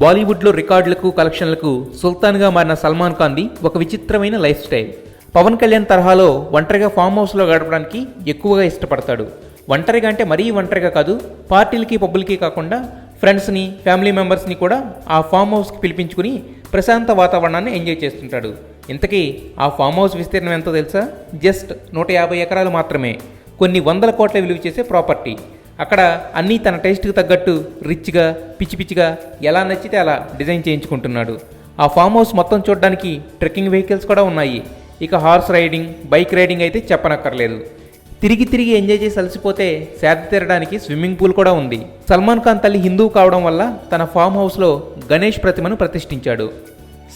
బాలీవుడ్లో రికార్డులకు కలెక్షన్లకు సుల్తాన్గా మారిన సల్మాన్ ఖాన్ది ఒక విచిత్రమైన లైఫ్ స్టైల్. పవన్ కళ్యాణ్ తరహాలో ఒంటరిగా ఫామ్ హౌస్లో గడపడానికి ఎక్కువగా ఇష్టపడతాడు. ఒంటరిగా అంటే మరీ ఒంటరిగా కాదు, పార్టీలకి పబ్బులకి కాకుండా ఫ్రెండ్స్ని, ఫ్యామిలీ మెంబర్స్ని కూడా ఆ ఫామ్ హౌస్కి పిలిపించుకుని ప్రశాంత వాతావరణాన్ని ఎంజాయ్ చేస్తుంటాడు. ఇంతకీ ఆ ఫామ్ హౌస్ విస్తీర్ణం ఎంతో తెలుసా? జస్ట్ 150 ఎకరాలు మాత్రమే. కొన్ని వందల కోట్ల విలువ చేసే ప్రాపర్టీ. అక్కడ అన్నీ తన టేస్ట్కి తగ్గట్టు రిచ్గా, పిచ్చి పిచ్చిగా ఎలా నచ్చితే అలా డిజైన్ చేయించుకుంటున్నాడు. ఆ ఫామ్ హౌస్ మొత్తం చూడడానికి ట్రెక్కింగ్ వెహికల్స్ కూడా ఉన్నాయి. ఇక హార్స్ రైడింగ్, బైక్ రైడింగ్ అయితే చెప్పనక్కర్లేదు. తిరిగి ఎంజాయ్ చేసి అలసిపోతే సేద తీరడానికి స్విమ్మింగ్ పూల్ కూడా ఉంది. సల్మాన్ ఖాన్ తల్లి హిందువు కావడం వల్ల తన ఫామ్ హౌస్లో గణేష్ ప్రతిమను ప్రతిష్ఠించాడు.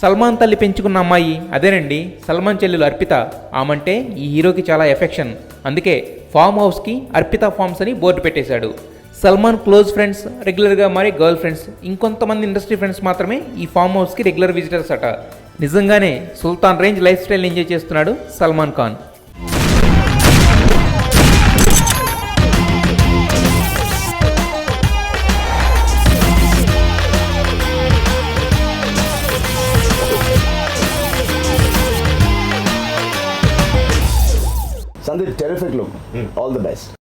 సల్మాన్ తల్లి పెంచుకున్న అమ్మాయి అదేనండి, సల్మాన్ చెల్లెలు అర్పిత. ఆమంటే ఈ హీరోకి చాలా ఎఫెక్షన్. అందుకే ఫామ్ హౌస్కి అర్పిత ఫార్మ్స్ అని బోర్డు పెట్టేశాడు. సల్మాన్ క్లోజ్ ఫ్రెండ్స్, రెగ్యులర్గా మారే గర్ల్ ఫ్రెండ్స్, ఇంకొంతమంది ఇండస్ట్రీ ఫ్రెండ్స్ మాత్రమే ఈ ఫామ్ హౌస్కి రెగ్యులర్ విజిటర్స్ అట. నిజంగానే సుల్తాన్ రేంజ్ లైఫ్ స్టైల్ ఎంజాయ్ చేస్తున్నాడు Salman Khan. Sandeep, terrific look. All the best.